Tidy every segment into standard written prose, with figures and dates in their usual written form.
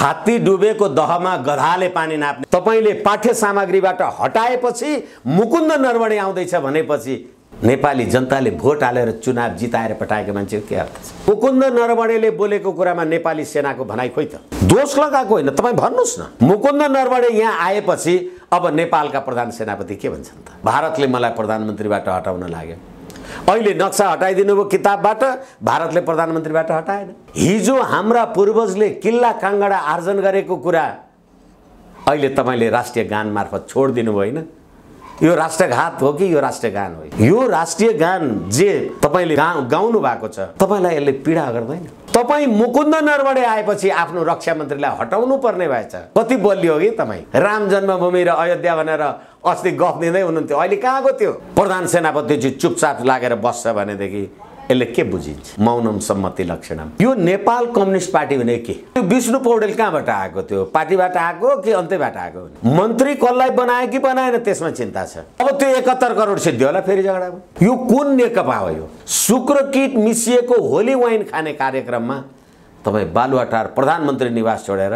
हात्ती डुबेको दहमा गधाले पानी नाप्ने तपाईले पाठ्य सामग्रीबाट हटाएपछि मुकुन्द नरवणे आउँदैछ भनेपछि नेपाली जनताले भोट हालेर चुनाव जिताएर पठाएको मान्छेको के अर्थ छ? मुकुन्द नरवणेले बोलेको कुरामा नेपाली सेनाको भनाइ खोइ त? दोष लगाएको होइन, तपाईँ भन्नुहोस् न। मुकुन्द नरवणे यहाँ आएपछि अब नेपालका प्रधान सेनापति के भन्छन् त? भारतले मलाई प्रधानमन्त्रीबाट हटाउन लाग्यो। अहिले नक्सा हटाइदिनु भयो किताबबाट, भारतले प्रधानमन्त्रीबाट हटाएन। हिजो हाम्रा पूर्वजले किल्ला काङ्गडा आर्जन गरेको कुरा अहिले तपाईले राष्ट्रिय गान मार्फत छोडिदिनु भयो हैन? यो राष्ट्रघात हो कि यो राष्ट्रिय गान हो? यो राष्ट्रिय गान जे तपाईले गाउनु भएको छ, तपाईलाई यसले पीडा गर्दैन? तपाई मुकुन्द नरवणे आएपछि आफ्नो रक्षा मन्त्रीलाई हटाउनु पर्ने भएछ। कति बलियो कि तपाई? राम जन्मभूमि र अयोध्या भनेर अस्ति गफ दिँदै हुनुहुन्थ्यो, अहिले कहाँ गयो त्यो? प्रधान सेनापति चाहिँ चुपचाप लागेर बस्छ भनेदेखि यसले के बुझिन्छ? मौनम सम्मति लक्षणम। यो नेपाल कम्युनिस्ट पार्टी भने के? त्यो विष्णु पौडेल कहाँबाट आएको? त्यो पार्टीबाट आएको कि अन्त्यबाट आएको? मन्त्री कसलाई बनायो कि बनाएन त्यसमा चिन्ता छ। अब त्यो 71 करोड सिद्धियो होला फेरि झगडामा। यो कुन नेकपा हो? यो शुक्र किट मिसिएको होली वाइन खाने कार्यक्रममा तपाई बालुवाटार प्रधानमन्त्री निवास छोडेर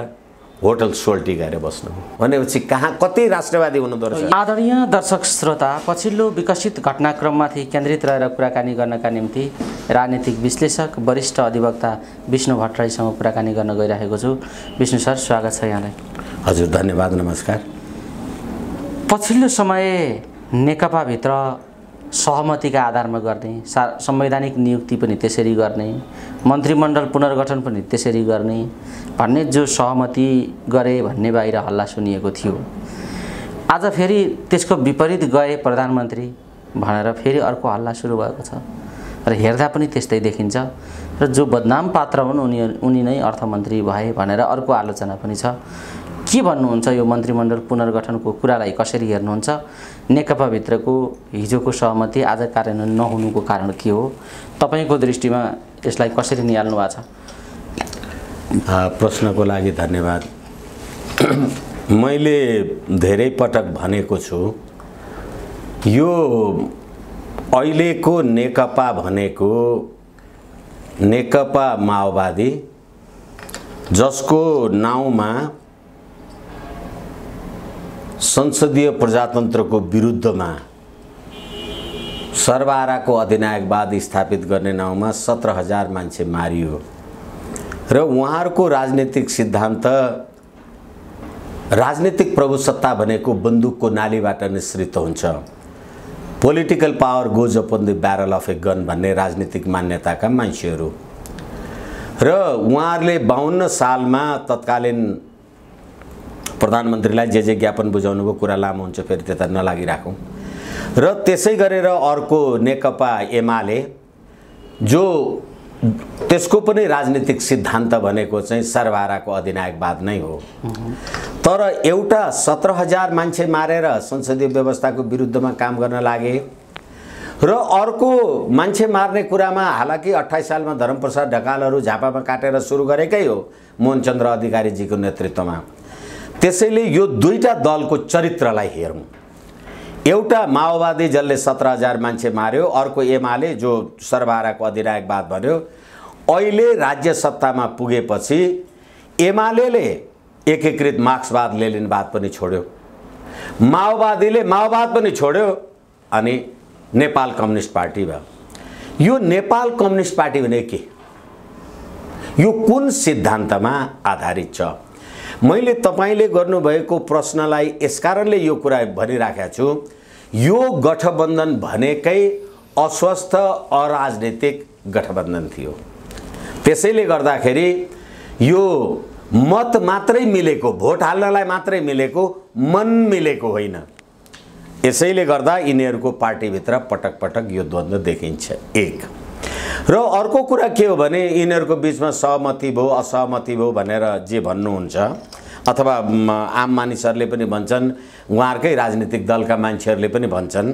होटल सोल्टी गएर बस्नु भनेपछि कहाँ कति राष्ट्रवादी हुनुहुँदो रहेछ? आदरणीय दर्शक श्रोता, पछिल्लो विकसित घटनाक्रममाथि केन्द्रित रहेर कुराकानी गर्नका निम्ति राजनीतिक विश्लेषक वरिष्ठ अधिवक्ता विष्णु भट्टराईसँग कुराकानी गर्न गइरहेको छु। विष्णु सर, स्वागत छ यहाँलाई। हजुर, धन्यवाद, नमस्कार। पछिल्लो समय नेकपाभित्र सहमतिका आधारमा गर्ने, संवैधानिक नियुक्ति पनि त्यसरी गर्ने, मन्त्रीमण्डल पुनर्गठन पनि त्यसरी गर्ने भन्ने जो सहमति गरे भन्ने बाहिर हल्ला सुनिएको थियो, आज फेरि त्यसको विपरीत गए प्रधानमन्त्री भनेर फेरि अर्को हल्ला सुरु भएको छ र हेर्दा पनि त्यस्तै देखिन्छ। र जो बदनाम पात्र हुन् उनी नै अर्थमन्त्री भए भनेर अर्को आलोचना पनि छ। के भन्नुहुन्छ यो मन्त्रीमण्डल पुनर्गठनको कुरालाई कसरी हेर्नुहुन्छ? नेकपाभित्रको हिजोको सहमति आज कार्यान्वयन नहुनुको कारण के हो? तपाईको दृष्टिमा यसलाई कसरी निहाल्नु भएको छ? प्रश्नको लागि धन्यवाद। मैले धेरै पटक भनेको छु, यो अहिलेको नेकपा भनेको नेकपा माओवादी, जसको नाउँमा संसदीय प्रजातन्त्रको विरुद्धमा सर्वहाराको अधिनायकवाद स्थापित गर्ने नाउँमा 17,000 मान्छे मारियो र उहाँहरूको राजनीतिक सिद्धान्त, राजनीतिक प्रभुसत्ता भनेको बन्दुकको नालीबाट निश्रित हुन्छ। Political power goes upon the barrel of a gun भन्ने राजनीतिक मान्यताका मान्छेहरू र उहाँहरूले 52 सालमा तत्कालीन प्रधानमन्त्रीलाई जे ज्ञापन बुझाउनुको कुरा लामो हुन्छ, फेरि त्यता नलागिराखौँ। र त्यसै गरेर अर्को नेकपा एमाले, जो त्यसको पनि राजनीतिक सिद्धान्त भनेको चाहिँ सर्वहाराको अधिनायकवाद नै हो। तर एउटा 17,000 मान्छे मारेर संसदीय व्यवस्थाको विरुद्धमा काम गर्न लागे र अर्को मान्छे मार्ने कुरामा हालाकि 28 सालमा धर्मप्रसाद ढकालहरू झापामा काटेर सुरु गरेकै हो मोहनचन्द्र अधिकारीजीको नेतृत्वमा। त्यसैले यो दुईटा दलको चरित्रलाई हेरौँ। एउटा माओवादी जसले 17,000 मान्छे मार्यो, अर्को एमाले जो सर्वहाराको अधिनायकवाद भन्यो। अहिले राज्य सत्तामा पुगेपछि एमालेले एकीकृत मार्क्सवाद लेनिनवाद पनि छोड्यो, माओवादीले माओवाद पनि छोड्यो अनि नेपाल कम्युनिस्ट पार्टी भयो। यो नेपाल कम्युनिस्ट पार्टी भने के? यो कुन सिद्धान्तमा आधारित छ? मैले तपाईले गर्नुभएको प्रश्नलाई यसकारणले यो कुरा भनिराखेको छु, यो गठबन्धन भनेकै अस्वस्थ अराजनीतिक गठबन्धन थियो। त्यसैले गर्दाखेरि यो मत मात्रै मिलेको, भोट हाल्नलाई मात्रै मिलेको, मन मिलेको होइन। यसैले गर्दा यिनीहरूको पार्टीभित्र पटक पटक यो द्वन्द्व देखिन्छ। एक र अर्को कुरा के हो भने यिनीहरूको बीचमा सहमति भयो असहमति भयो भनेर जे भन्नुहुन्छ, अथवा आम मानिसहरूले पनि भन्छन्, उहाँहरूकै राजनीतिक दलका मान्छेहरूले पनि भन्छन्,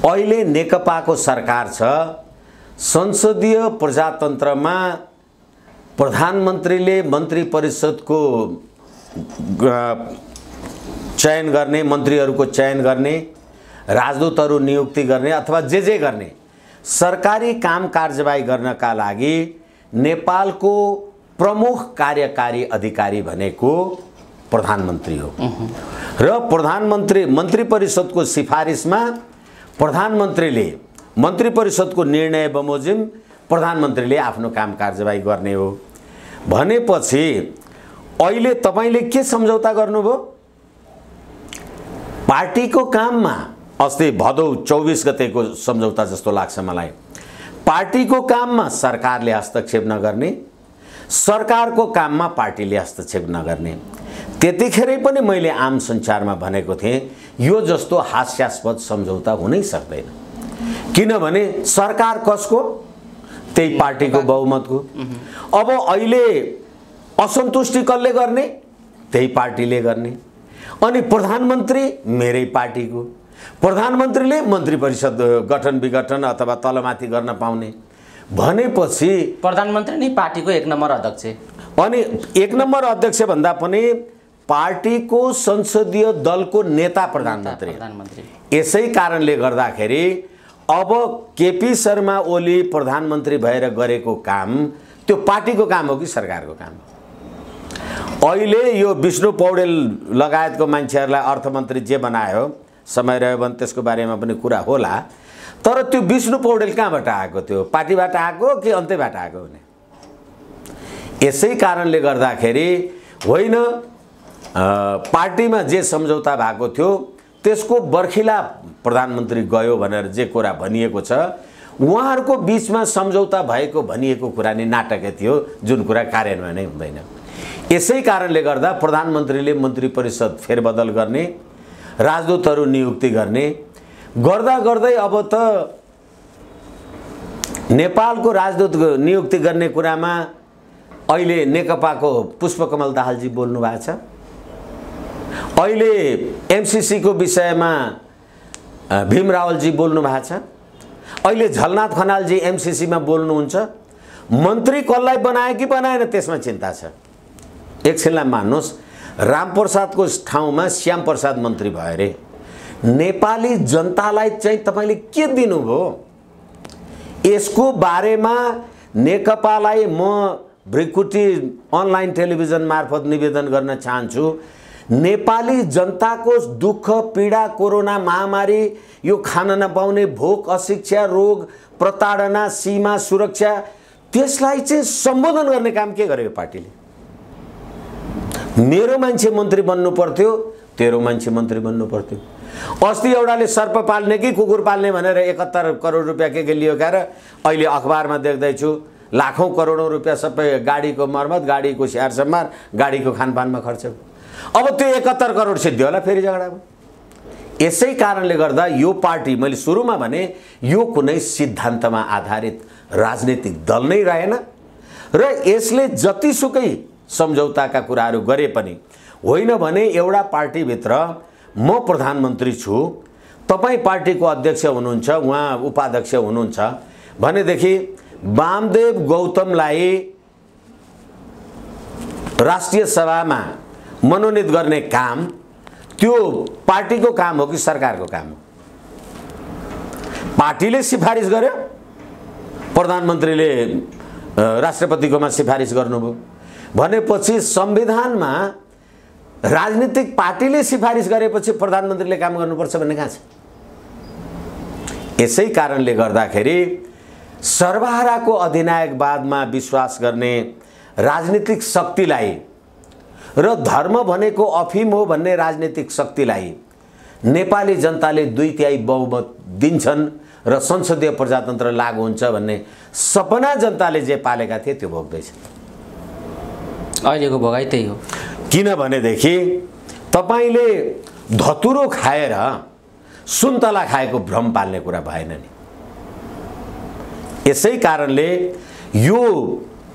अहिले नेकपाको सरकार छ, संसदीय प्रजातन्त्रमा प्रधानमन्त्रीले मन्त्री परिषदको चयन गर्ने, मन्त्रीहरूको चयन गर्ने, राजदूतहरू नियुक्ति गर्ने अथवा जे गर्ने सरकारी काम कारबाही गर्नका लागि नेपालको प्रमुख कार्यकारी अधिकारी भनेको प्रधानमन्त्री हो र प्रधानमन्त्री मन्त्री परिषदको सिफारिसमा प्रधानमन्त्रीले मन्त्री परिषदको निर्णय बमोजिम प्रधानमन्त्रीले आफ्नो काम कारबाही गर्ने हो भनेपछि अहिले तपाईले के सम्झौता गर्नुभयो पार्टीको काममा अस्ति भदौ 24 गतेको सम्झौता जस्तो लाग्छ मलाई पार्टीको काममा सरकारले हस्तक्षेप नगर्ने सरकारको काममा पार्टीले हस्तक्षेप नगर्ने त्यतिखेरै पनि मैले आम सञ्चारमा भनेको थिएँ यो जस्तो हास्यास्पद सम्झौता हुनै सक्दैन किनभने सरकार कसको त्यही पार्टीको बहुमतको अब अहिले असन्तुष्टि कसले गर्ने त्यही पार्टीले गर्ने अनि प्रधानमन्त्री मेरै पार्टीको प्रधानमन्त्रीले मन्त्री परिषद गठन विघटन अथवा तलमाथि गर्न पाउने भनेपछि प्रधानमन्त्री नै पार्टीको 1 नम्बर अध्यक्ष अनि 1 नम्बर अध्यक्ष भन्दा पनि पार्टीको संसदीय दलको नेता प्रधानमन्त्री यसै कारणले गर्दाखेरि अब केपी शर्मा ओली प्रधानमन्त्री भएर गरेको काम त्यो पार्टीको काम हो कि सरकारको काम अहिले यो विष्णु पौडेल लगायतको मान्छेहरूलाई अर्थमन्त्री जे बनायो समय रह्यो भने त्यसको बारेमा पनि कुरा होला तर त्यो विष्णु पौडेल कहाँबाट आएको थियो पार्टीबाट आएको कि अन्त्यबाट आएको भने यसै कारणले गर्दाखेरि होइन पार्टीमा जे सम्झौता भएको थियो त्यसको बर्खिला प्रधानमन्त्री गयो भनेर जे कुरा भनिएको छ उहाँहरूको बीचमा सम्झौता भएको भनिएको कुरा नै नाटकै थियो जुन कुरा कार्यान्वयन नै हुँदैन यसै कारणले गर्दा प्रधानमन्त्रीले मन्त्री परिषद फेरबदल गर्ने राजदूतहरू नियुक्ति गर्ने गर्दा गर्दै अब त नेपालको राजदूत नियुक्ति गर्ने कुरामा अहिले नेकपाको पुष्पकमल दाहालजी बोल्नु भएको छ अहिले एमसीसी को विषयमा भीम रावलजी बोल्नु भएको छ अहिले झलनाथ खनालजी एमसीसी मा बोल्नुहुन्छ मन्त्री कसलाई बनाए कि बनाएन त्यसमा चिन्ता छ एकछिनलाई मान्नुस् रामप्रसादको ठाउँमा श्याम प्रसाद मन्त्री भए रे नेपाली जनतालाई चाहिँ तपाईले के दिनुभयो यसको बारेमा नेकपालाई म भ्रिकुटी अनलाइन टेलिभिजन मार्फत निवेदन गर्न चाहन्छु नेपाली जनताको दुःख पीडा कोरोना महामारी यो खान नपाउने भोक अशिक्षा रोग प्रताडना सीमा सुरक्षा त्यसलाई चाहिँ सम्बोधन गर्ने काम के गर्यो पार्टीले मेरो मान्छे मन्त्री बन्नु पर्थ्यो तेरो मान्छे मन्त्री बन्नु पर्थ्यो अस्ति एउटाले सर्प पाल्ने कि कुकुर पाल्ने भनेर 71 करोड रुपैयाँ के लियो क्यार अहिले अखबारमा देख्दैछु लाखौं करोडौं रुपैयाँ सबै गाडीको मर्मत गाडीको स्याहार सम्हार गाडीको खानपानमा खर्च अब त्यो 71 करोड सिद्धियो होला फेरि झगडामा यसै कारणले गर्दा यो पार्टी मैले सुरुमा भने यो कुनै सिद्धान्तमा आधारित राजनीतिक दल नै रहेन र यसले जतिसुकै सम्झौताका कुराहरू गरे पनि होइन भने एउटा पार्टी भित्र म प्रधानमन्त्री छु तपाई पार्टीको अध्यक्ष हुनुहुन्छ उहाँ उपाध्यक्ष हुनुहुन्छ भनेदेखि वामदेव गौतमलाई राष्ट्रिय सभामा मनोनित गर्ने काम त्यो पार्टीको काम हो कि सरकारको काम हो पार्टीले सिफारिस गर्यो प्रधानमन्त्रीले राष्ट्रपतिकोमा सिफारिस गर्नुभयो भनेपछि संविधानमा राजनीतिक पार्टीले सिफारिस गरेपछि प्रधानमन्त्रीले काम गर्नुपर्छ भन्ने कहाँ छ यसै कारणले गर्दाखेरि सर्वहाराको अधिनायकवादमा विश्वास गर्ने राजनीतिक शक्तिलाई र धर्म भनेको अफिम हो भन्ने राजनीतिक शक्तिलाई नेपाली जनताले 2/3 बहुमत दिन्छन् र संसदीय प्रजातन्त्र लागू हुन्छ भन्ने सपना जनताले जे पालेका थिए त्यो भोग्दैछ अहिलेको भोगाइ त्यही हो किनभनेदेखि तपाईले धतुरो खाएर सुन्तला खाएको भ्रम पाल्ने कुरा भएन नि यसै कारणले यो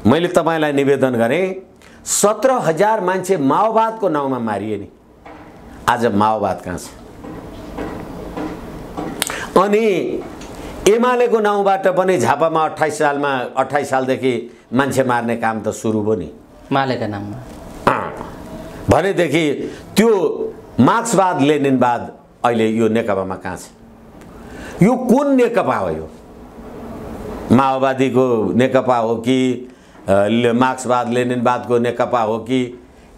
मैले तपाईलाई निवेदन गरे 17,000 मान्छे माओवादको नाउँमा मारिए नि आज माओवाद कहाँ छ अनि एमालेको नाउँबाट पनि झापामा 28 सालदेखि मान्छे मार्ने काम त सुरु भयो नि मालेका नाममा भनेदेखि त्यो मार्क्सवाद लेनिनवाद अहिले यो नेकपामा कहाँ छ यो कुन नेकपा हो यो माओवादीको नेकपा हो कि मार्क्सवाद लेनिनवादको नेकपा हो कि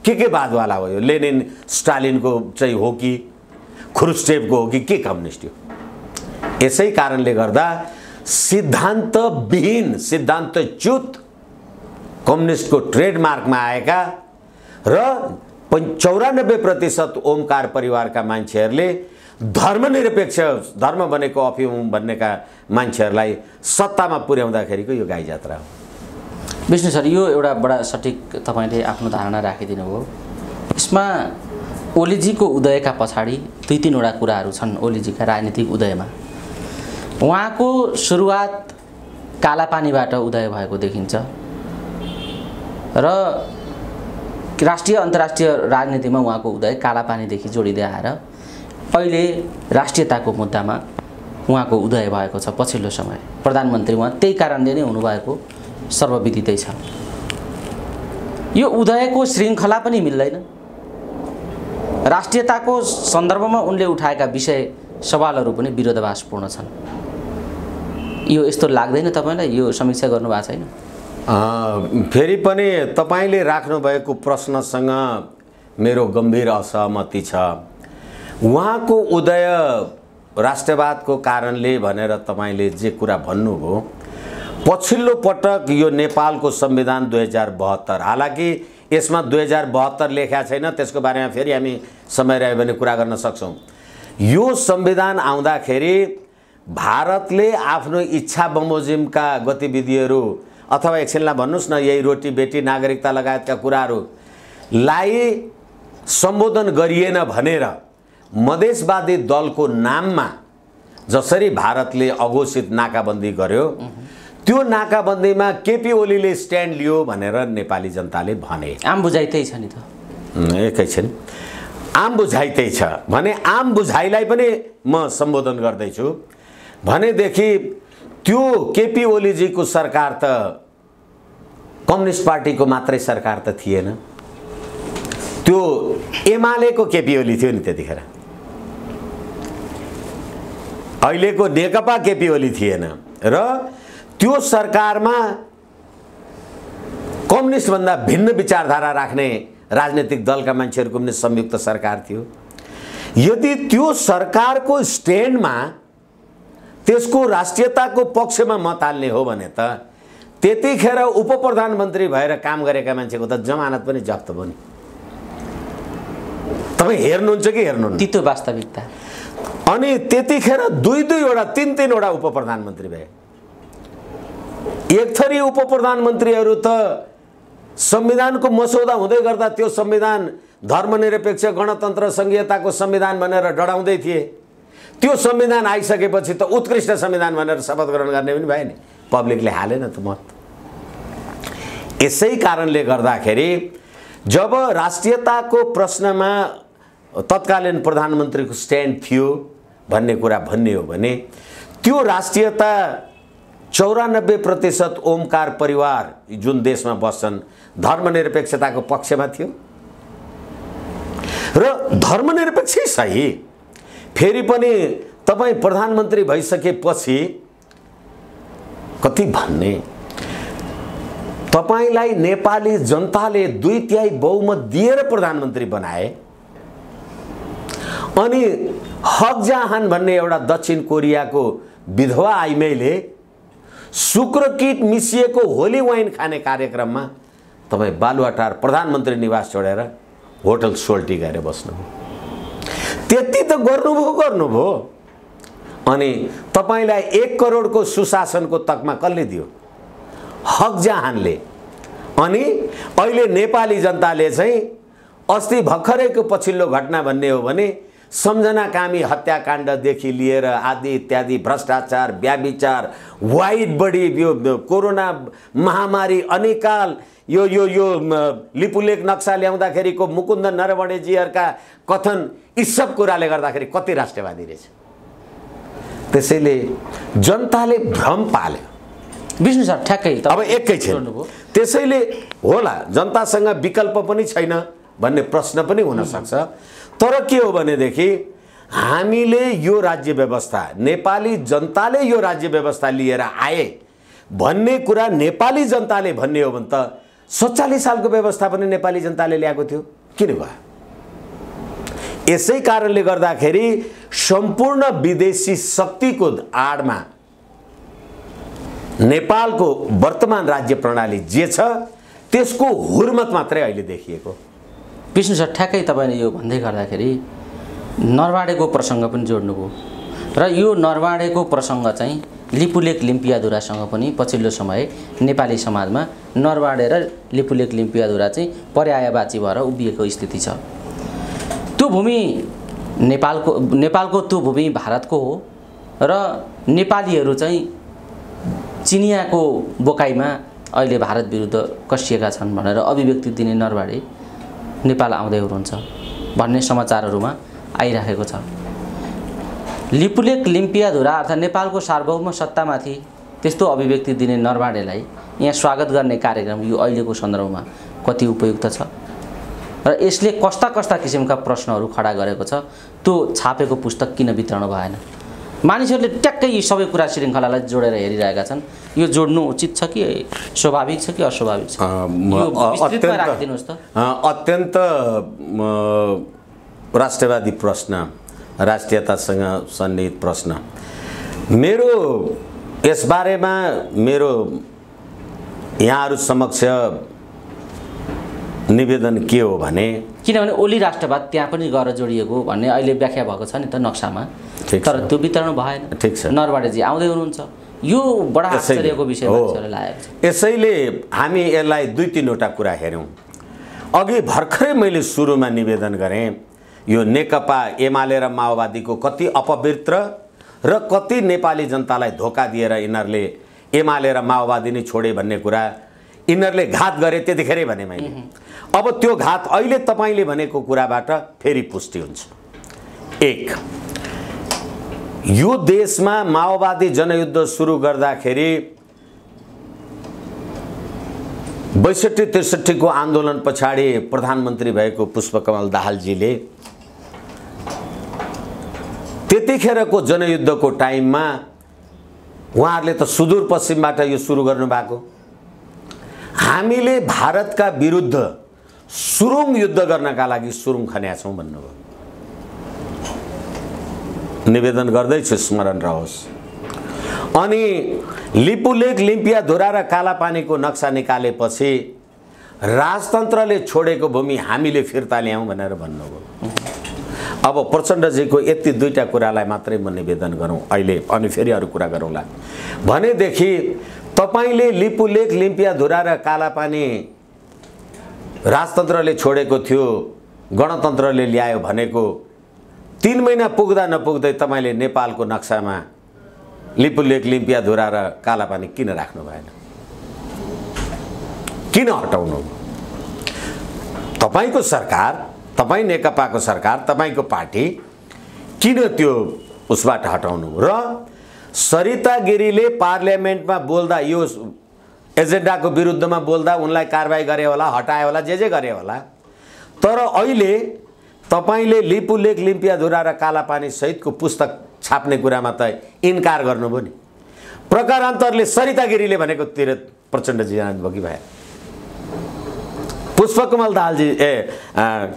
के वादवाला हो, यो लेनिन स्टालिनको चाहिँ हो कि ख्रुश्चेभको हो कि के कम्युनिस्ट हो। यसै कारणले गर्दा सिद्धान्तविहीन, सिद्धान्तच्युत कम्युनिस्टको ट्रेडमार्कमा आएका र 94% ओमकार परिवारका मान्छेहरूले धर्मनिरपेक्ष, धर्म बनेको अफिम भन्नेका मान्छेहरूलाई सत्तामा पुर्याउँदाखेरिको यो गाई जात्रा हो। विष्णु सर, यो एउटा बडा सठिक तपाईले आफ्नो धारणा राखिदिनु भयो। यसमा ओलीजीको उदयका पछाडि 2-3 वटा कुराहरू छन्। ओलीजीका राजनीतिक उदयमा उहाँको सुरुवात कालापानीबाट उदय भएको देखिन्छ र राष्ट्रिय अन्तर्राष्ट्रिय राजनीतिमा उहाँको उदय कालापानीदेखि जोडिँदै आएर अहिले राष्ट्रियताको मुद्दामा उहाँको उदय भएको छ। पछिल्लो समय प्रधानमन्त्री उहाँ त्यही कारणले नै हुनुभएको सर्वविदितै छ। यो उदयको श्रृङ्खला पनि मिल्दैन। राष्ट्रियताको सन्दर्भमा उनले उठाएका विषय सवालहरू पनि विरोधाभासपूर्ण छन्। यो यस्तो लाग्दैन तपाईलाई? यो समीक्षा गर्नु भएको छैन? फेरि पनि तपाईले राख्नु भएको प्रश्नसँग मेरो गम्भीर असहमति छ। उहाँको उदय राष्ट्रवादको कारणले भनेर तपाईले जे कुरा भन्नुभयो, पछिल्लो पटक यो नेपालको संविधान 2072, हालाकि यसमा 2072 लेखा छैन, त्यसको बारेमा फेरि हामी समय रह्यो भने कुरा गर्न सक्छौँ। यो संविधान आउँदाखेरि भारतले आफ्नो इच्छा बमोजिमका गतिविधिहरू अथवा एकछिनलाई भन्नुस् न, यही रोटी बेटी नागरिकता लगायतका कुराहरूलाई सम्बोधन गरिएन भनेर मधेसवादी दलको नाममा जसरी भारतले अघोषित नाकाबन्दी गर्यो, त्यो नाकाबन्दीमा केपी ओलीले स्ट्यान्ड लियो भनेर नेपाली जनताले भने। आम बुझाइ त्यही छ नि त। एकैछिन, आम बुझाइ त्यही छ भने आम बुझाइलाई पनि म सम्बोधन गर्दैछु भनेदेखि त्यो केपी ओलीजीको सरकार त कम्युनिस्ट पार्टीको मात्रै सरकार त थिएन, त्यो एमालेको केपी ओली थियो नि त्यतिखेर। अहिलेको नेकपा केपी ओली थिएन र त्यो सरकारमा कम्युनिस्टभन्दा भिन्न विचारधारा राख्ने राजनीतिक दलका मान्छेहरूको पनि संयुक्त सरकार थियो। यदि त्यो सरकारको स्ट्यान्डमा त्यसको राष्ट्रियताको पक्षमा मत हाल्ने हो भने त त्यतिखेर उपप्रधानमन्त्री भएर काम गरेका मान्छेको त जमानत पनि जफ्त भयो नि। तपाईँ हेर्नुहुन्छ कि हेर्नुहुन्न? तितो वास्तविकता। अनि त्यतिखेर 2-2 वटा 3-3 वटा उपप्रधानमन्त्री भए। एक थरी उपप्रधानमन्त्रीहरू त संविधानको मसौदा हुँदै गर्दा त्यो संविधान धर्मनिरपेक्ष गणतन्त्र संघीयताको संविधान भनेर डराउँदै थिए। त्यो संविधान आइसकेपछि त उत्कृष्ट संविधान भनेर शपथ ग्रहण गर्ने पनि भए नि, पब्लिकले हालेन त मत। यसै कारणले गर्दाखेरि जब राष्ट्रियताको प्रश्नमा तत्कालीन प्रधानमन्त्रीको स्ट्यान्ड थियो भन्ने कुरा भन्ने हो भने त्यो राष्ट्रियता 94% ओमकार परिवार जुन देशमा बस्छन् धर्मनिरपेक्षताको पक्षमा थियो र धर्मनिरपेक्षै सही। फेरि पनि तपाईँ प्रधानमन्त्री भइसकेपछि कति भन्ने, तपाईलाई नेपाली जनताले 2/3 बहुमत दिएर प्रधानमन्त्री बनाए अनि हक जहान भन्ने एउटा दक्षिण कोरियाको विधवा आइमाईले शुक्रकीट मिसिएको होली वाइन खाने कार्यक्रममा तपाईँ बालुवाटार प्रधानमन्त्री निवास छोडेर होटल सोल्टी गएर बस्नुभयो। त्यति त गर्नुभयो। अनि तपाईलाई 1 करोडको सुशासनको तकमा कसले दियो? हक जहानले। अनि अहिले नेपाली जनताले चाहिँ अस्ति भर्खरैको पछिल्लो घटना भन्ने हो भने सम्झना कामी हत्याकाण्डदेखि लिएर आदि इत्यादि भ्रष्टाचार, व्याभिचार, वाइड बडी, यो कोरोना महामारी, अनिकाल, यो यो यो लिपुलेख नक्सा ल्याउँदाखेरिको मुकुन्द नरवणेजीहरूका कथन, यी सब कुराले गर्दाखेरि कति राष्ट्रवादी रहेछ। त्यसैले जनताले भ्रम पाल्यो। विष्णु सर ठ्याक्कै अब एकैछिन, त्यसैले होला जनतासँग विकल्प पनि छैन भन्ने प्रश्न पनि हुन सक्छ। तर के हो भनेदेखि हामीले यो राज्य व्यवस्था, नेपाली जनताले यो राज्य व्यवस्था लिएर आए, भन्ने कुरा नेपाली जनताले भन्ने हो भने त 47 सालको व्यवस्था पनि नेपाली जनताले ल्याएको थियो, किन भयो? यसै कारणले गर्दाखेरि सम्पूर्ण विदेशी शक्तिको आडमा नेपालको वर्तमान राज्य प्रणाली जे छ त्यसको हुर्मत मात्रै अहिले देखिएको। विष्णु सर, ठ्याक्कै तपाईँले यो भन्दै गर्दाखेरि नरवाडेको प्रसङ्ग पनि जोड्नुभयो र यो नरवाडेको प्रसङ्ग चाहिँ लिपुलेक लिम्पियाधुरासँग पनि पछिल्लो समय नेपाली समाजमा नरवाडे र लिपुलेक लिम्पियाधुरा चाहिँ पर्यायवाची भएर उभिएको स्थिति छ। त्यो भूमि नेपालको त्यो भूमि भारतको हो र नेपालीहरू चाहिँ चिनियाको बोकाइमा अहिले भारत विरुद्ध कसिएका छन् भनेर अभिव्यक्ति दिने नरवाडे नेपाल आउँदै हुनुहुन्छ भन्ने समाचारहरूमा आइरहेको छ। लिपुलेक लिम्पियाधुरा अर्थात् नेपालको सार्वभौम सत्तामाथि त्यस्तो अभिव्यक्ति दिने नरवाडेलाई यहाँ स्वागत गर्ने कार्यक्रम यो अहिलेको सन्दर्भमा कति उपयुक्त छ र यसले कस्ता कस्ता किसिमका प्रश्नहरू खडा गरेको छ? त्यो छापेको पुस्तक किन वितरण भएन? मानिसहरूले ट्याक्कै यी सबै कुरा श्रृङ्खलालाई जोडेर हेरिरहेका छन्। यो जोड्नु उचित छ कि स्वाभाविक छ कि अस्वाभाविक छ? अत्यन्त राष्ट्रवादी प्रश्न, राष्ट्रियतासँग सन्निहित प्रश्न। मेरो यसबारेमा मेरो यहाँहरू समक्ष निवेदन के हो भने, किनभने ओली राष्ट्रवाद त्यहाँ पनि गएर जोडिएको भन्ने अहिले व्याख्या भएको छ नि त नक्सामा, तर त्यो वितरण भएन। ठिक छ, नरवाडेजी आउँदै हुनुहुन्छ, यो बडा आश्चर्यको विषय मान्छेहरूले लागेको छ। यसैले हामी यसलाई 2-3वटा कुरा हेऱ्यौँ। अघि भर्खरै मैले सुरुमा निवेदन गरेँ, यो नेकपा एमाले र माओवादीको कति अपवित्र र कति नेपाली जनतालाई धोका दिएर यिनीहरूले एमाले र माओवादी नै छोडे भन्ने कुरा यिनीहरूले घात गरे त्यतिखेरै भने मैले। अब त्यो घात अहिले तपाईँले भनेको कुराबाट फेरि पुष्टि हुन्छ। एक, यो देशमा माओवादी जनयुद्ध सुरु गर्दाखेरि 62-63 को आन्दोलन पछाडि प्रधानमन्त्री भएको पुष्पकमल दाहालजीले त्यतिखेरको जनयुद्धको टाइममा उहाँहरूले त सुदूरपश्चिमबाट यो सुरु गर्नुभएको। हामीले भारतका विरुद्ध सुरुङ युद्ध गर्नका लागि सुरुङ खन्या छौँ भन्नुभयो। निवेदन गर्दैछु, स्मरण रहोस्। अनि लिपुलेक लिम्पियाधुरा र कालापानीको नक्सा निकालेपछि राजतन्त्रले छोडेको भूमि हामीले फिर्ता ल्याउँ भनेर भन्नुभयो। अब प्रचण्डजीको यति 2टा कुरालाई मात्रै म निवेदन गरौँ अहिले, अनि फेरि अरू कुरा गरौँला भनेदेखि तपाईँले लिपुलेक लिम्पियाधुरा र कालापानी राजतन्त्रले छोडेको थियो, गणतन्त्रले ल्यायो भनेको 3 महिना पुग्दा नपुग्दै तपाईँले नेपालको नक्सामा लिपुलेक लिम्पियाधुरा र कालापानी किन राख्नु भएन? किन हटाउनु? तपाईँको सरकार, तपाईँ नेकपाको सरकार, तपाईँको पार्टी किन त्यो उसबाट हटाउनु? र सरिता गिरीले पार्लियामेन्टमा बोल्दा, यो एजेन्डाको विरुद्धमा बोल्दा उनलाई कारबाही गरे होला, हटाए होला, जे गरे होला, तर अहिले तपाईले लिपुलेक लिम्पियाधुरा र कालापानी सहितको पुस्तक छाप्ने कुरामा त इन्कार गर्नुभयो नि। प्रकारान्तरले सरिता गिरीले भनेको तिर प्रचण्डजी जानुभयो कि भए? पुष्पकमल दाहालजी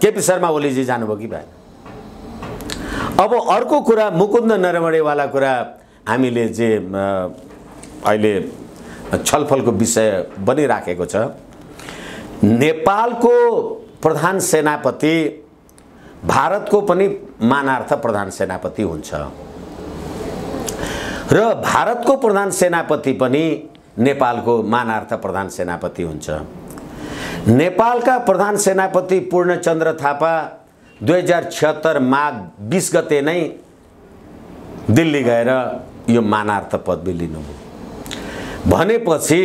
केपी शर्मा ओलीजी जानुभयो कि भए? अब अर्को कुरा, मुकुन्द नरवणेवाला कुरा हामीले जे अहिले छलफलको विषय बनिराखेको छ, नेपालको प्रधान सेनापति भारतको पनि मानार्थ प्रधान सेनापति हुन्छ र भारतको प्रधान सेनापति पनि नेपालको मानार्थ प्रधान सेनापति हुन्छ। नेपालका प्रधान सेनापति पूर्णचन्द्र थापा 2076 माघ 20 गते नै दिल्ली गएर यो मानार्थ पदवी लिनुभयो भनेपछि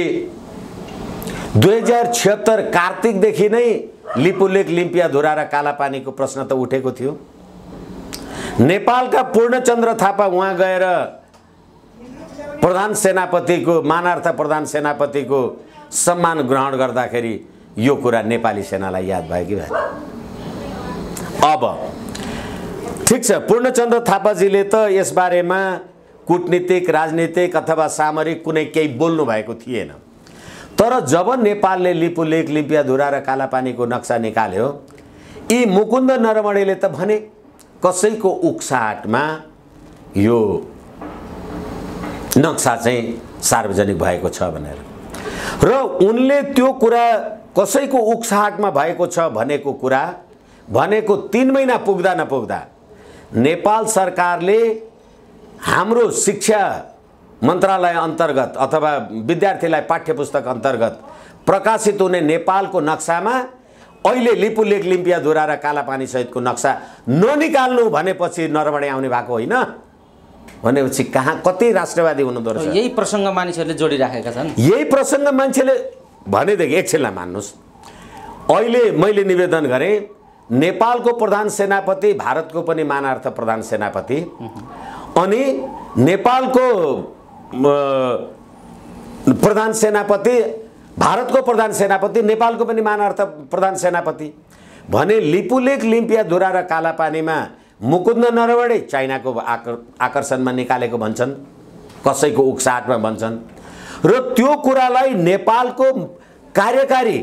2076 कार्तिकदेखि नै लिपुलेक लिम्पियाधुरा र कालापानीको प्रश्न त उठेको थियो। नेपालका पूर्णचन्द्र थापा उहाँ गएर प्रधान सेनापतिको, मानार्थ प्रधान सेनापतिको सम्मान ग्रहण गर्दाखेरि यो कुरा नेपाली सेनालाई याद भयो कि भएन? अब ठिक छ, पूर्णचन्द्र थापाजीले त यसबारेमा कूटनीतिक राजनीतिक अथवा सामरिक कुनै केही बोल्नु भएको थिएन। तर जब नेपालले लिपुलेख लिम्पियाधुरा र कालापानीको नक्सा निकाल्यो, यी मुकुन्द नरवणेले त भने कसैको उक्साहटमा यो नक्सा चाहिँ सार्वजनिक भएको छ भनेर, र उनले त्यो कुरा कसैको उक्साहटमा भएको छ भनेको कुरा भनेको 3 महिना पुग्दा नपुग्दा नेपाल सरकारले हाम्रो शिक्षा मन्त्रालय अन्तर्गत अथवा विद्यार्थीलाई पाठ्यपुस्तक अन्तर्गत प्रकाशित हुने नेपालको नक्सामा अहिले लिपुलेख लिम्पियाधुरा र कालापानी सहितको नक्सा ननिकाल्नु भनेपछि नरवणे आउने भएको होइन भनेपछि कहाँ कति राष्ट्रवादी हुनुहुँदो रहेछ। यही प्रसङ्ग मानिसहरूले जोडिराखेका छन्। यही प्रसङ्ग मान्छेले भनेदेखि एकछिनलाई मान्नुहोस्, अहिले मैले निवेदन गरेँ नेपालको प्रधान सेनापति भारतको पनि मानार्थ प्रधान सेनापति अनि नेपालको प्रधान सेनापति भारतको प्रधान सेनापति नेपालको पनि मानार्थ प्रधान सेनापति भने लिपुलेख लिम्पियाधुरा र कालापानीमा मुकुन्द नरवणे चाइनाको आकर्षणमा निकालेको भन्छन्, कसैको उक्साहटमा भन्छन्, र त्यो कुरालाई नेपालको कार्यकारी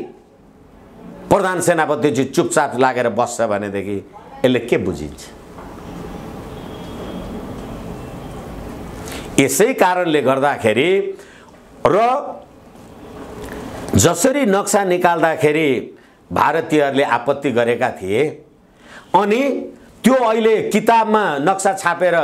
प्रधान सेनापति चाहिँ चुपचाप लागेर बस्छ भनेदेखि यसले के बुझिन्छ। यसै कारणले गर्दाखेरि र जसरी नक्सा निकाल्दाखेरि भारतीयहरूले आपत्ति गरेका थिए अनि त्यो अहिले किताबमा नक्सा छापेर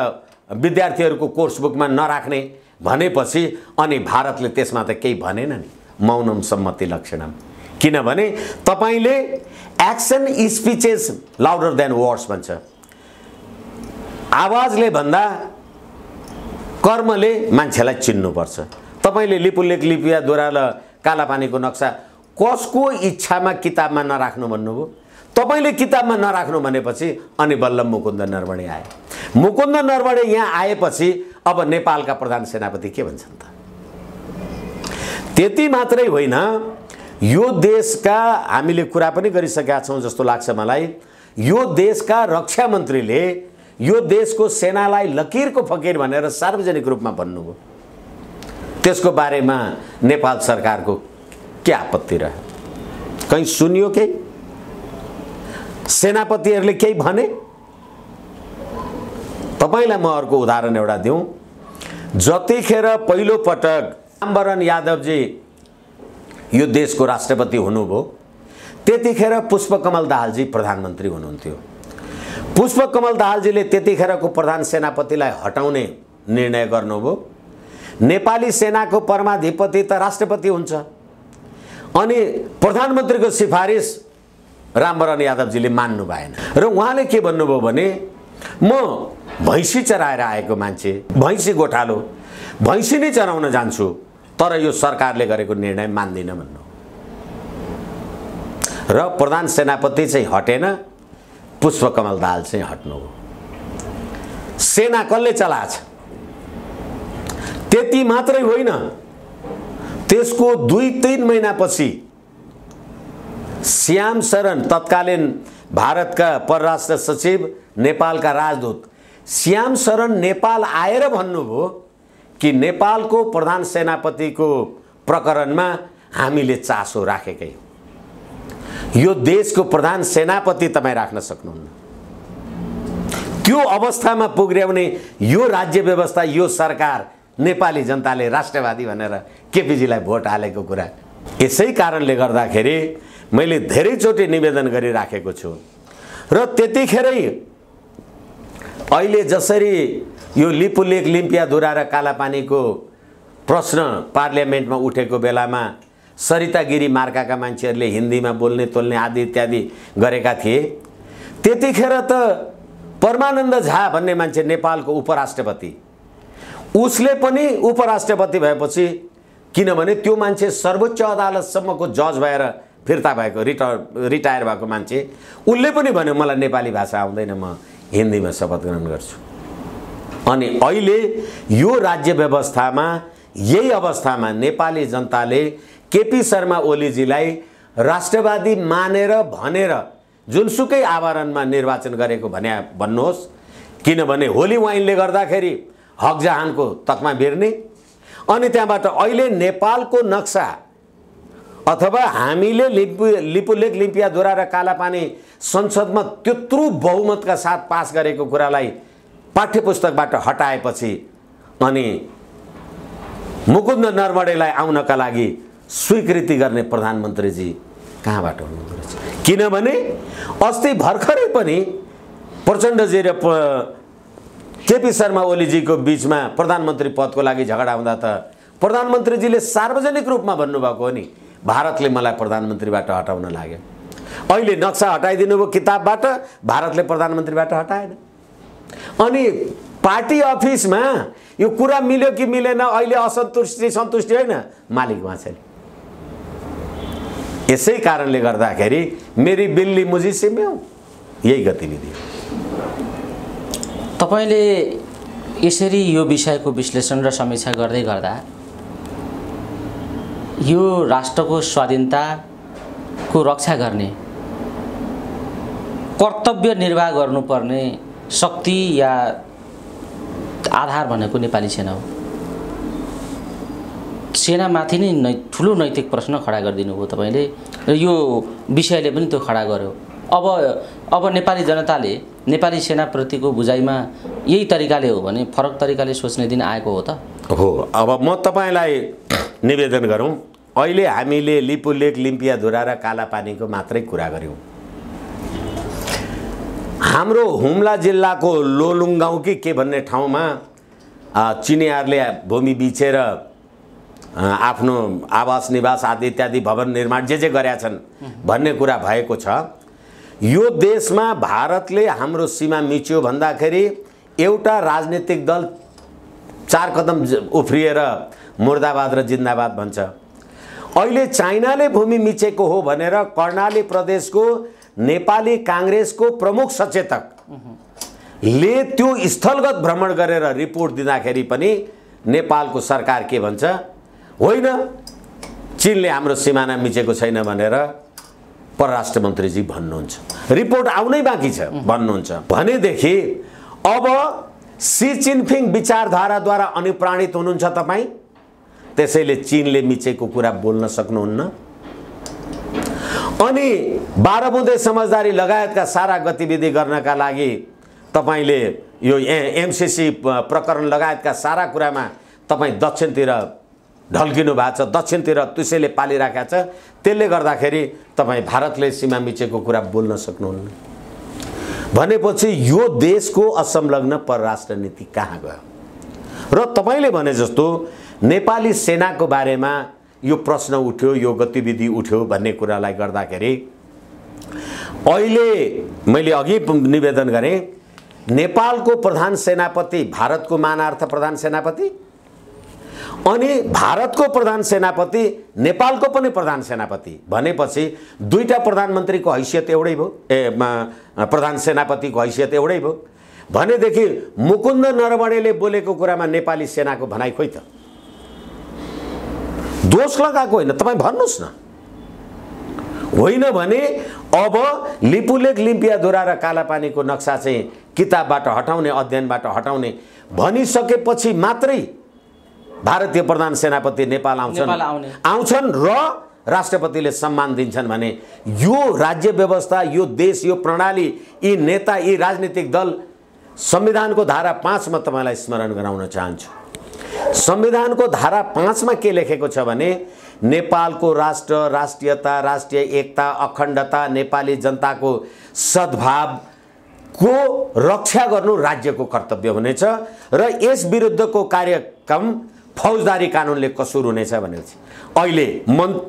विद्यार्थीहरूको कोर्स बुकमा नराख्ने भनेपछि अनि भारतले त्यसमा त केही भनेन नि, मौनम सम्मति लक्षणम। किनभने तपाईले action speeches louder than words भन्छ, आवाजले भन्दा कर्मले मान्छेलाई चिन्नुपर्छ। तपाईले लिपुलेख लिम्पियाधुरा र कालापानीको नक्सा कसको इच्छामा किताबमा नराख्नु भन्नुभयो, तपाईले किताबमा नराख्नु भनेपछि अनि बल्ल मुकुन्द नरवणे आए। मुकुन्द नरवणे यहाँ आएपछि अब नेपालका प्रधान सेनापति के भन्छन् त? त्यति मात्रै होइन, यो देशका हामीले कुरा पनि गरिसकेका छौं जस्तो लाग्छ मलाई, यो देशका रक्षा मन्त्रीले यो देशको सेनालाई लकीरको फकीर भनेर सार्वजनिक रूपमा भन्नुभयो। त्यसको बारेमा नेपाल सरकारको के आपत्ति रह्यो? कहीं सुनियो के? सेनापतिहरूले केही भने? तपाईलाई म अर्को उदाहरण एउटा दिउँ। जतिखेर पहिलो पटक रामवरण यादवजी यो देशको राष्ट्रपति हुनुभयो त्यतिखेर पुष्पकमल दाहालजी प्रधानमन्त्री हुनुहुन्थ्यो। पुष्पकमल दाहालजीले त्यतिखेरको प्रधान सेनापतिलाई हटाउने निर्णय गर्नुभयो। नेपाली सेनाको परमाधिपति त राष्ट्रपति हुन्छ अनि प्रधानमन्त्रीको सिफारिस रामवरण यादवजीले मान्नु भएन र उहाँले के भन्नुभयो भने म भैँसी चराएर आएको मान्छे, भैँसी गोठालो, भैँसी नै चराउन जान्छु, तर यो सरकारले गरेको निर्णय मान्दिन भन्नु। र प्रधान सेनापति चाहिँ हटेन, पुष्पकमल दाहाल चाहिँ हट्नुभयो। सेना कसले चलाछ? त्यति मात्रै होइन, त्यसको 2-3 महिनापछि श्याम शरण तत्कालीन भारतका परराष्ट्र सचिव नेपालका राजदूत श्याम शरण नेपाल आएर भन्नुभयो कि नेपालको प्रधान सेनापतिको प्रकरणमा हामीले चासो राखेकै हो, यो देशको प्रधान सेनापति तपाईँ राख्न सक्नुहुन्न। त्यो अवस्थामा पुर्याउने यो राज्य व्यवस्था, यो सरकार नेपाली जनताले राष्ट्रवादी भनेर केपीजीलाई भोट हालेको कुरा। यसै कारणले गर्दाखेरि मैले धेरैचोटि निवेदन गरिराखेको छु र त्यतिखेरै अहिले जसरी यो लिपुलेख लिम्पियाधुरा र कालापानीको प्रश्न पार्लियामेन्टमा उठेको बेलामा सरिता गिरी मार्काका मान्छेहरूले हिन्दीमा बोल्ने तोल्ने आदि इत्यादि गरेका थिए, त्यतिखेर त परमानन्द झा भन्ने मान्छे नेपालको उपराष्ट्रपति, उसले पनि उपराष्ट्रपति भएपछि, किनभने त्यो मान्छे सर्वोच्च अदालतसम्मको जज भएर फिर्ता भएको रिटायर भएको मान्छे, उसले पनि भन्यो मलाई नेपाली भाषा आउँदैन, म हिन्दीमा शपथ ग्रहण गर्छु। अनि अहिले यो राज्य व्यवस्थामा यही अवस्थामा नेपाली जनताले केपी शर्मा ओलीजीलाई राष्ट्रवादी मानेर भनेर जुनसुकै आवरणमा निर्वाचन गरेको भन्नुहोस्, किनभने होली वाइनले गर्दाखेरि हकजहानको तकमा बेर्ने अनि त्यहाँबाट अहिले नेपालको नक्सा अथवा हामीले लिपुलेख लिम्पियाधुरा र कालापानी संसदमा त्यत्रो बहुमतका साथ पास गरेको कुरालाई पाठ्यपुस्तकबाट हटाएपछि अनि मुकुन्द नरवणेलाई आउनका लागि स्वीकृति गर्ने प्रधानमन्त्रीजी कहाँबाट हुनुहुन्छ? किनभने अस्ति भर्खरै पनि प्रचण्डजी र केपी शर्मा ओलीजीको बीचमा प्रधानमन्त्री पदको लागि झगडा हुँदा त प्रधानमन्त्रीजीले सार्वजनिक रूपमा भन्नुभएको हो नि, भारतले मलाई प्रधानमन्त्रीबाट हटाउन लाग्यो। अहिले नक्सा हटाइदिनु भयो किताबबाट, भारतले प्रधानमन्त्रीबाट हटाएन। अनि पार्टी अफिसमा यो कुरा मिल्यो कि मिलेन अहिले असन्तुष्टि सन्तुष्टि होइन, मालिक मान्छेले। यसै कारणले गर्दाखेरि मेरी बिल्ली मुझी से म्याऊ, यही गतिविधि हो। तपाईले यसरी यो विषयको विश्लेषण र समीक्षा गर्दै गर्दा यो राष्ट्रको स्वाधीनताको रक्षा गर्ने कर्तव्य निर्वाह गर्नुपर्ने शक्ति या आधार भनेको नेपाली सेना हो। सेनामाथि नै ठुलो नैतिक प्रश्न खडा गरिदिनु भयो तपाईँले र यो विषयले पनि त्यो खडा गर्यो। अब नेपाली जनताले नेपाली सेनाप्रतिको बुझाइमा यही तरिकाले हो भने फरक तरिकाले सोच्ने दिन आएको हो त? हो। अब म तपाईँलाई निवेदन गरौँ, अहिले हामीले लिपुलेख लिम्पियाधुरा र कालापानीको मात्रै कुरा गऱ्यौँ। हाम्रो हुम्ला जिल्लाको लोलुङ गाउँ कि के भन्ने ठाउँमा चिनियाहरूले भूमि बिचेर आफ्नो आवास निवास आदि इत्यादि भवन निर्माण जे गरेका छन् भन्ने कुरा भएको छ। यो देशमा भारतले हाम्रो सीमा मिच्यो भन्दाखेरि एउटा राजनीतिक दल 4 कदम उफ्रिएर मुर्दाबाद र जिन्दाबाद भन्छ। अहिले चाइनाले भूमि मिचेको हो भनेर कर्णाली प्रदेशको नेपाली कांग्रेसको प्रमुख सचेतकले त्यो स्थलगत भ्रमण गरेर रिपोर्ट दिँदाखेरि पनि नेपालको सरकार के भन्छ? होइन, चीनले हाम्रो सिमाना मिचेको छैन भनेर परराष्ट्र मन्त्रीजी भन्नुहुन्छ। रिपोर्ट आउनै बाँकी छ भन्नुहुन्छ। भनेदेखि अब सी जिनपिङ विचारधाराद्वारा अनुप्राणित हुनुहुन्छ तपाईँ, त्यसैले चीनले मिचेको कुरा बोल्न सक्नुहुन्न। अनि 12 बुँदे समझदारी लगायतका सारा गतिविधि गर्नका लागि तपाईले यो एमसीसी प्रकरण लगायतका सारा कुरामा तपाईँ दक्षिणतिर ढल्किनु भएको छ, दक्षिणतिर तुसेले पालिराखेको छ। त्यसले गर्दाखेरि तपाईँ भारतले सीमा मिचेको कुरा बोल्न सक्नुहुन्न भनेपछि यो देशको असंलग्न परराष्ट्र नीति कहाँ गयो? र तपाईले भने जस्तो नेपाली सेनाको बारेमा यो प्रश्न उठ्यो, यो गतिविधि उठ्यो भन्ने कुरालाई गर्दाखेरि अहिले मैले अघि निवेदन गरेँ, नेपालको प्रधान सेनापति भारतको मानार्थ प्रधान सेनापति अनि भारतको प्रधान सेनापति नेपालको पनि प्रधान सेनापति भनेपछि दुईटा प्रधानमन्त्रीको हैसियत एउटै भयो, प्रधान सेनापतिको हैसियत एउटै भयो भनेदेखि मुकुन्द नरवणेले बोलेको कुरामा नेपाली सेनाको भनाइ खोइ त? दोष लगाएको होइन, तपाईँ भन्नुहोस् न। होइन भने अब लिपुलेख लिम्पियाधुरा र कालापानीको नक्सा चाहिँ किताबबाट हटाउने, अध्ययनबाट हटाउने भनिसकेपछि मात्रै भारतीय प्रधान सेनापति नेपाल आउँछन् र राष्ट्रपतिले सम्मान दिन्छन् भने यो राज्य व्यवस्था, यो देश, यो प्रणाली, यी नेता, यी राजनीतिक दल संविधानको धारा 5 मा तपाईलाई स्मरण गराउन चाहन्छु। संविधानको धारा 5 मा के लेखेको छ भने नेपालको राष्ट्र, राष्ट्रियता, राष्ट्रिय एकता, अखण्डता, नेपाली जनताको सद्भावको रक्षा गर्नु राज्यको कर्तव्य हुनेछ र यस विरुद्धको कार्यक्रम फौजदारी कानुनले कसुर हुनेछ भनेपछि अहिले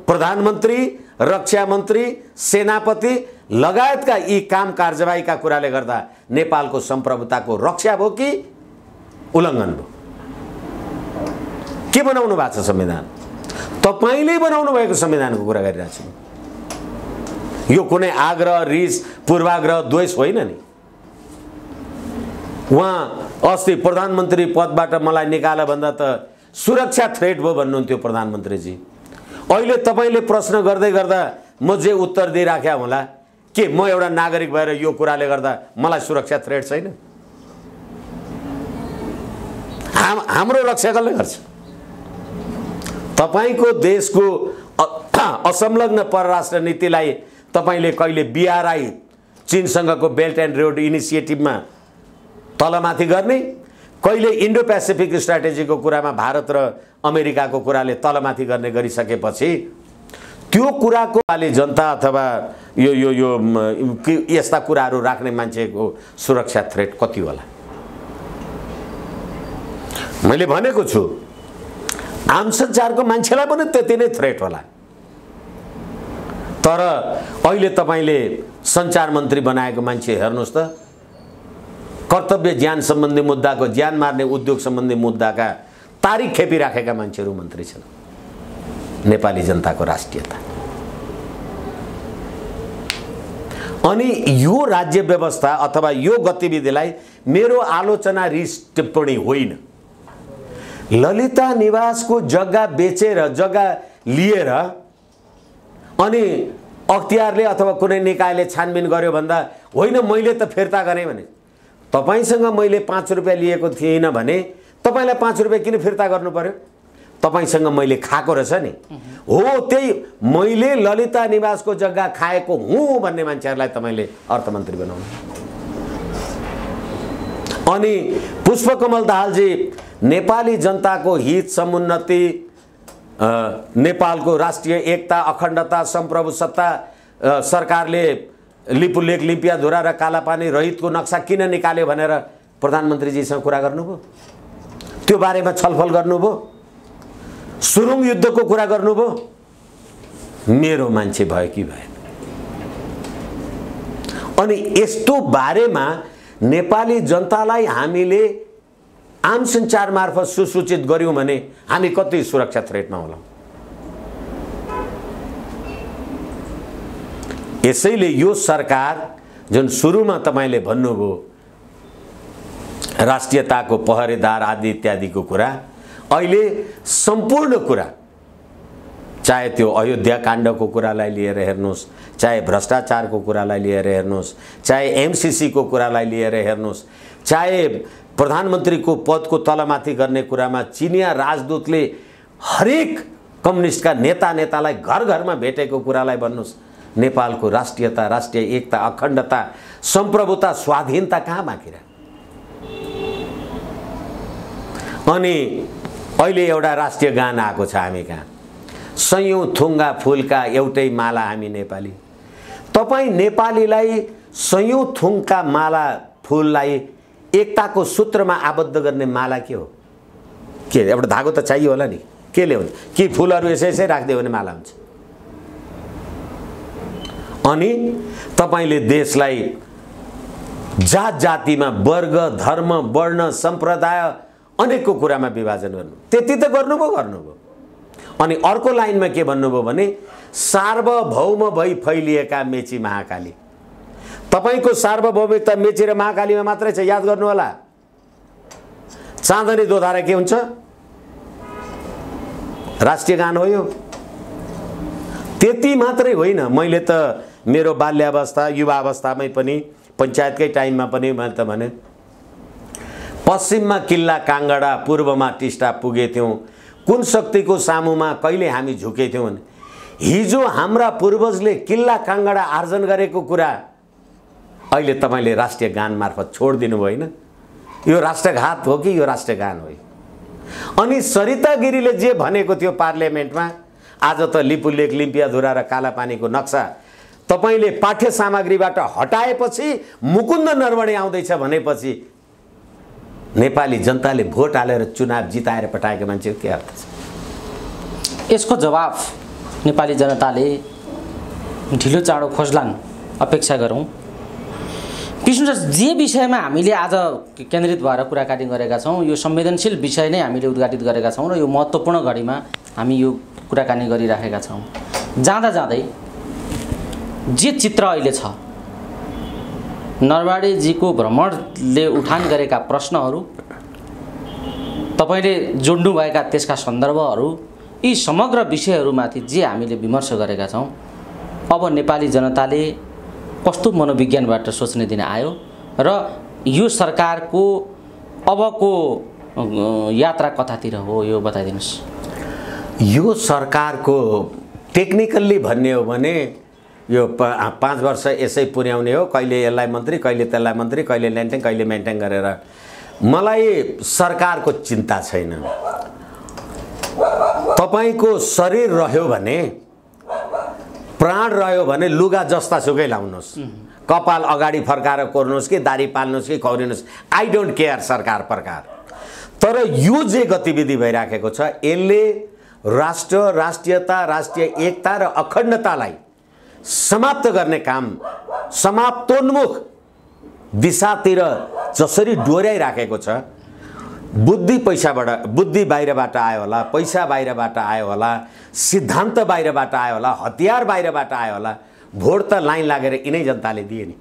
प्रधानमन्त्री, रक्षा मन्त्री, सेनापति लगायतका यी काम कारबाहीका कुराले गर्दा नेपालको सम्प्रभुताको रक्षा भयो कि उल्लङ्घन भयो? के बनाउनु भएको छ संविधान? तपाईले बनाउनु भएको संविधानको कुरा गरिरहेको छु। यो कुनै आग्रह, रिस, पूर्वाग्रह, द्वेष होइन नि। उहाँ अस्ति प्रधानमन्त्री पदबाट मलाई निकाल भन्दा त सुरक्षा थ्रेट भयो भन्नुहुन्थ्यो प्रधानमन्त्रीजी। अहिले तपाईले प्रश्न गर्दै गर्दा म जे उत्तर दिइराख्या होला के म एउटा नागरिक भएर यो कुराले गर्दा मलाई सुरक्षा थ्रेट छैन? हाम्रो रक्षा कसले गर्छ? तपाईको देशको असंलग्न परराष्ट्र नीतिलाई तपाईले कहिले BRI चीनसँगको बेल्ट एन्ड रोड इनिसिएटिभमा तलमाथि गर्ने, कहिले इन्डो पेसिफिक स्ट्र्याटेजीको कुरामा भारत र अमेरिकाको कुराले तलमाथि गर्ने गरिसकेपछि त्यो कुराको वाली जनता अथवा यो यस्ता कुराहरू राख्ने मान्छेको सुरक्षा थ्रेट कति होला? मैले भनेको छु आम सञ्चारको मान्छेलाई पनि त्यति नै थ्रेट होला। तर अहिले तपाईले सञ्चार मन्त्री बनाएको मान्छे हेर्नुस् त, कर्तव्य ज्यान सम्बन्धी मुद्दाको, ज्यान मार्ने उद्योग सम्बन्धी मुद्दाका तारिख खेपिराखेका मान्छेहरू मन्त्री छन्। नेपाली जनताको राष्ट्रियता अनि यो राज्य व्यवस्था अथवा यो गतिविधिलाई मेरो आलोचना रिस टिप्पणी होइन। ललिता निवासको जग्गा बेचेर, जग्गा लिएर अनि अख्तियारले अथवा कुनै निकायले छानबिन गर्यो भन्दा होइन मैले त फिर्ता गरेँ भने, तपाईसँग मैले 5 रुपैयाँ लिएको थिइनँ भने तपाईलाई 5 रुपैयाँ किन फिर्ता गर्नु पर्यो? तपाईसँग मैले खाएको रहेछ नि, हो त्यही मैले ललिता निवासको जग्गा खाएको हुँ भन्ने मान्छेहरूलाई तपाईले अर्थमन्त्री बनाउनु। अनि पुष्पकमल दाहालजी नेपाली जनताको हित समुन्नति, नेपालको राष्ट्रिय एकता, अखण्डता, सम्प्रभुसत्ता सरकारले लिपुलेक, लिम्पियाधुरा र कालापानी रहितको नक्सा किन निकाल्यो भनेर प्रधानमन्त्रीजीसँग कुरा गर्नुभयो? त्यो बारेमा छलफल गर्नुभयो? सुरुङ युद्धको कुरा गर्नुभयो? मेरो मान्छे भयो कि भएन? अनि यस्तो बारेमा नेपाली जनतालाई हामीले आम सञ्चार मार्फत सुसूचित गर्यौं भने हामी कति सुरक्षा थ्रेटमा होलाौं। यसैले यो सरकार जुन सुरुमा तपाईले भन्नुभयो राष्ट्रियताको पहरेदार आदि इत्यादिको कुरा, अहिले सम्पूर्ण कुरा, चाहे त्यो अयोध्या काण्डको कुरालाई लिएर हेर्नुस्, चाहे भ्रष्टाचारको कुरालाई लिएर हेर्नुस्, चाहे MCC को कुरालाई लिएर हेर्नुस्, चाहे प्रधानमन्त्रीको पदको तलमाथि गर्ने कुरामा चिनिया राजदूतले हरेक कम्युनिस्टका नेतालाई घर घरमा भेटेको कुरालाई भन्नुस्, नेपालको राष्ट्रियता, राष्ट्रिय एकता, अखण्डता, सम्प्रभुता, स्वाधीनता कहाँ बाँकी रह्यो? अनि अहिले एउटा राष्ट्रिय गान आएको छ हामी कहाँ, सयौं थुङ्गा फूलका एउटै माला हामी नेपाली। तपाई नेपालीलाई सयौं थुङ्गा माला फूललाई एकताको सूत्रमा आबद्ध गर्ने माला के हो? के एउटा धागो त चाहियो होला नि, के ल्याउने? कि फूलहरू यसै राख्दियो भने माला हुन्छ? अनि तपाईले देशलाई जात जातिमा, वर्ग, धर्म, वर्ण, सम्प्रदाय अनेकको कुरामा विभाजन गर्नु, त्यति त गर्नुभयो। अनि अर्को लाइनमा के भन्नुभयो भने सार्वभौम भई फैलिएका मेची महाकाली। तपाईको सार्वभौमिकता मेची र महाकालीमा मात्रै छ, याद गर्नु होला। चाँदनी दोधारा के हुन्छ? राष्ट्रिय गान हो यो। त्यति मात्रै होइन, मैले त मेरो बाल्यावस्था, युवा अवस्थामै पनि, पञ्चायतकै टाइममा पनि मैले त भने पश्चिममा किल्ला काङ्गडा, पूर्वमा टिस्टा पुगेथ्यौं, कुन शक्तिको सामुमा कहिले हामी झुकेथ्यौं भने हिजो हाम्रा पूर्वजले किल्ला काङ्गडा आर्जन गरेको कुरा अहिले तपाईले राष्ट्रिय गान मार्फत छोड्दिनु भयो हैन? यो राष्ट्रघात हो कि यो राष्ट्रगान हो? अनि सरिता गिरीले जे भनेको थियो पार्लियामेन्टमा, आज त लिपुलेक, लिम्पियाधुरा र कालापानीको नक्सा तपाईले पाठ्य सामग्रीबाट हटाएपछि मुकुन्द नरवणे आउँदैछ भनेपछि नेपाली जनताले भोट हालेर चुनाव जिताएर पठाएको मान्छेको के अर्थ छ? यसको जवाफ नेपाली जनताले ढिलो चाँडो खोज्लान्, अपेक्षा गरौँ। विष्णु सर, जे विषयमा हामीले आज केन्द्रित भएर कुराकानी गरेका छौँ, यो संवेदनशील विषय नै हामीले उद्घाटित गरेका छौँ र यो महत्त्वपूर्ण घडीमा हामी यो कुराकानी गरिराखेका छौँ। जाँदा जाँदै जे चित्र अहिले छ, नरवाडेजीको भ्रमणले उठान गरेका प्रश्नहरू, तपाईले जोड्नुभएका त्यसका सन्दर्भहरू, यी समग्र विषयहरूमाथि जे हामीले विमर्श गरेका छौँ, अब नेपाली जनताले कस्तो मनोविज्ञानबाट सोच्ने दिन आयो र यो सरकारको अबको यात्रा कतातिर हो यो बताइदिनुस्। यो सरकारको टेक्निकल्ली भन्ने हो भने यो 5 वर्ष यसै पुर्याउने हो, कहिले यसलाई मन्त्री कहिले त्यसलाई मन्त्री, कहिले ल्यान्टेङ कहिले मेन्टेन गरेर। मलाई सरकारको चिन्ता छैन। तपाईको शरीर रह्यो भने, प्राण रह्यो भने लुगा जस्ता सुकै लाउनुहोस्, कपाल अगाडि फर्काएर कोर्नुहोस् कि दारी पाल्नुहोस् कि खौरिनुहोस्, आई डोन्ट केयर सरकार प्रकार। तर यो जे गतिविधि भइराखेको छ यसले राष्ट्र, राष्ट्रियता, राष्ट्रिय एकता र अखण्डतालाई समाप्त गर्ने काम, समाप्तोन्मुख दिशातिर जसरी डोर्याइराखेको छ, बुद्धि बाहिरबाट आयो होला, पैसा बाहिरबाट आयो होला, सिद्धान्त बाहिरबाट आयो होला, हतियार बाहिरबाट आयो होला, भोट त लाइन लागेर यिनै जनताले दिए नि।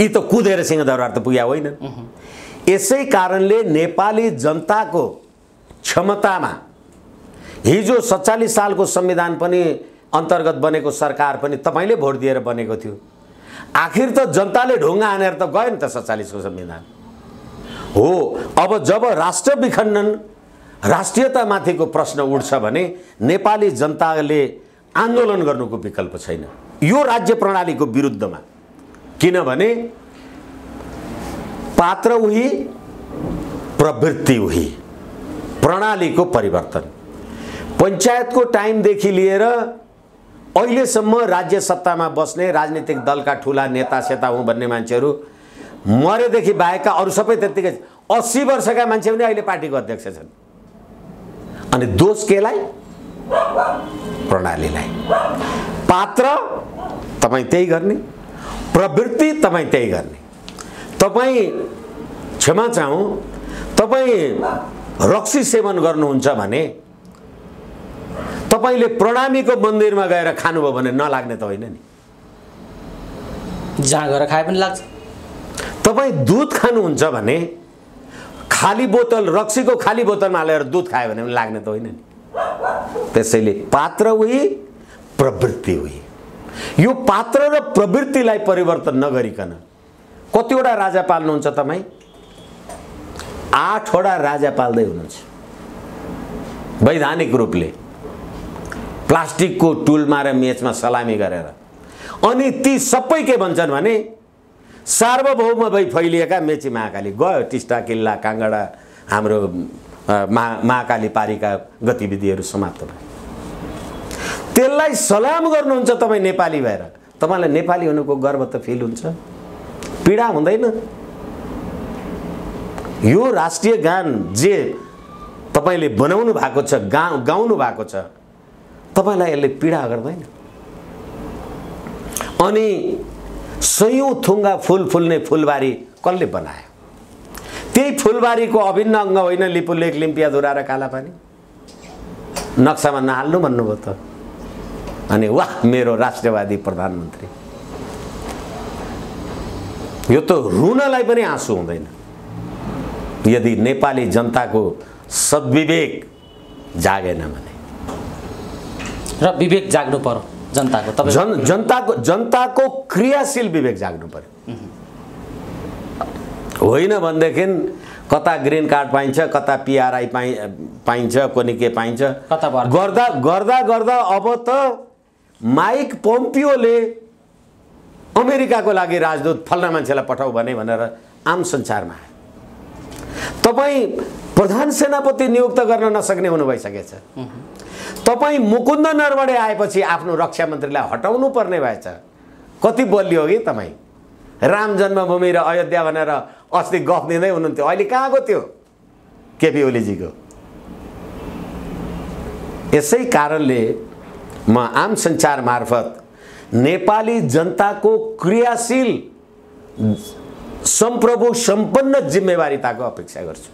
यी त कुदेर सिंहदरबार त पुग्या होइन। यसै कारणले नेपाली जनताको क्षमतामा हिजो 47 सालको संविधान पनि अन्तर्गत बनेको सरकार पनि तपाईले भोट दिएर बनेको थियो। आखिर त जनताले ढुङ्गा हानेर त गयो नि त 47 को संविधान हो। अब जब राष्ट्र विखण्डन, राष्ट्रियतामाथिको प्रश्न उठ्छ भने नेपाली जनताले आन्दोलन गर्नुको विकल्प छैन यो राज्य प्रणालीको विरुद्धमा। किनभने पात्र उही, प्रवृत्ति उही, प्रणालीको परिवर्तन। पञ्चायतको टाइमदेखि लिएर अहिलेसम्म राज्य सत्तामा बस्ने राजनीतिक दलका ठुला नेता सेता हुँ भन्ने मान्छेहरू मरेदेखि बाहेकका अरू सबै त्यतिकै 80 वर्षका मान्छे पनि अहिले पार्टीको अध्यक्ष छन्। अनि दोष केलाई? प्रणालीलाई। पात्र तपाईँ त्यही गर्ने, प्रवृत्ति तपाईँ त्यही गर्ने। तपाईँ क्षमा चाहौँ, तपाईँ रक्सी सेवन गर्नुहुन्छ भने तपाईले प्रणामीको मन्दिरमा गएर खानुभयो भने नलाग्ने त होइन नि। जहाँ गएर खाए पनि लाग्छ। तपाईँ दुध खानुहुन्छ भने खाली बोतल, रक्सीको खाली बोतलमा हालेर दुध खायो भने पनि लाग्ने त होइन नि। त्यसैले पात्र उही, प्रवृत्ति उही। यो पात्र र प्रवृत्तिलाई परिवर्तन नगरिकन कतिवटा राजा पाल्नुहुन्छ तपाईँ? 8 वटा राजा पाल्दै हुनुहुन्छ वैधानिक रूपले, प्लास्टिकको टुलमा र मेचमा सलामी गरेर। अनि ती सबै के भन्छन् भने सार्वभौम भई फैलिएका मेची महाकाली गयो, टिस्टा किल्ला काङ्गडा हाम्रो महाकाली पारीका गतिविधिहरू समाप्त भए। त्यसलाई सलाम गर्नुहुन्छ तपाईँ नेपाली भएर। तपाईँलाई नेपाली हुनुको गर्व त फिल हुन्छ, पीडा हुँदैन? यो राष्ट्रिय गान जे तपाईँले बनाउनु भएको छ, गाउनु भएको छ, तपाईलाई यसले पीडा गर्दैन? अनि सयौं थुङ्गा फुल फुल्ने फुलबारी कसले बनायो? त्यही फुलबारीको अभिन्न अङ्ग होइन लिपुलेक, लिम्पियाधुरा र कालापानी? नक्सामा नहाल्नु भन्नुभयो त। अनि वाह मेरो राष्ट्रवादी प्रधानमन्त्री। यो त रुनलाई पनि आँसु हुँदैन यदि नेपाली जनताको सद्विवेक जागेन भने। र विवेक जाग्नु पर्यो जनताको। जनताको क्रियाशील विवेक जाग्नु पर्यो। होइन भनेदेखि कता ग्रीन कार्ड पाइन्छ, कता पिआरआई पाइन्छ, कोनी के पाइन्छ गर्दा गर्दा गर्दा अब त माइक पोम्पियोले अमेरिकाको लागि राजदूत फल्ना मान्छेलाई पठाऊ भनेर आम संसारमा आयो। तपाईँ प्रधान सेनापति नियुक्त गर्न नसक्ने हुनु भइसकेछ। तपाईँ मुकुन्द नरवणे आएपछि आफ्नो रक्षा मन्त्रीलाई हटाउनु पर्ने भएछ। कति बलियो हो कि तपाईँ? राम जन्मभूमि र अयोध्या भनेर अस्ति गफ दिँदै हुनुहुन्थ्यो, अहिले कहाँको त्यो केपी ओलीजीको? यसै कारणले म आम सञ्चार मार्फत नेपाली जनताको क्रियाशील सम्प्रभु सम्पन्न जिम्मेवारीताको अपेक्षा गर्छु।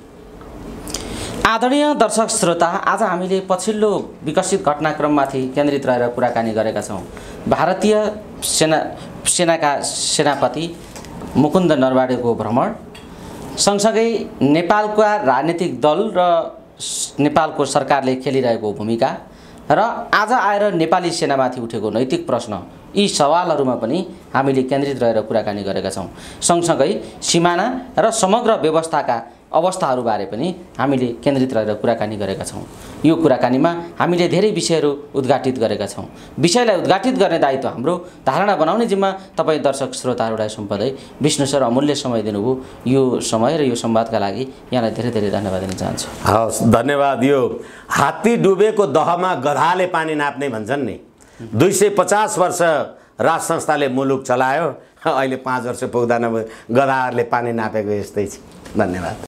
आदरणीय दर्शक श्रोता, आज हामीले पछिल्लो विकसित घटनाक्रममाथि केन्द्रित रहेर कुराकानी गरेका छौँ। भारतीय सेनाका सेनापति मुकुन्द नरवणेको भ्रमण, सँगसँगै नेपालका राजनीतिक दल र नेपालको सरकारले खेलिरहेको भूमिका र आज आएर नेपाली सेनामाथि उठेको नैतिक प्रश्न, यी सवालहरूमा पनि हामीले केन्द्रित रहेर कुराकानी गरेका छौँ। सँगसँगै सिमाना र समग्र व्यवस्थाका अवस्थाहरूबारे पनि हामीले केन्द्रित रहेर कुराकानी गरेका छौँ। यो कुराकानीमा हामीले धेरै विषयहरू उद्घाटित गरेका छौँ। विषयलाई उद्घाटित गर्ने दायित्व हाम्रो, धारणा बनाउने जिम्मा तपाईँ दर्शक श्रोताहरूलाई सुम्पदै विष्णु सर अमूल्य समय दिनुभयो। यो समय र यो संवादका लागि यहाँलाई धेरै धेरै धन्यवाद दिन चाहन्छु। हवस्, धन्यवाद। यो हात्ती डुबेको दहमा गधाले पानी नाप्ने भन्छन् नि, 250 वर्ष राज संस्थाले मुलुक चलायो, अहिले 5 वर्ष पुग्दैन गधाहरूले पानी नापेको यस्तै छ। धन्यवाद।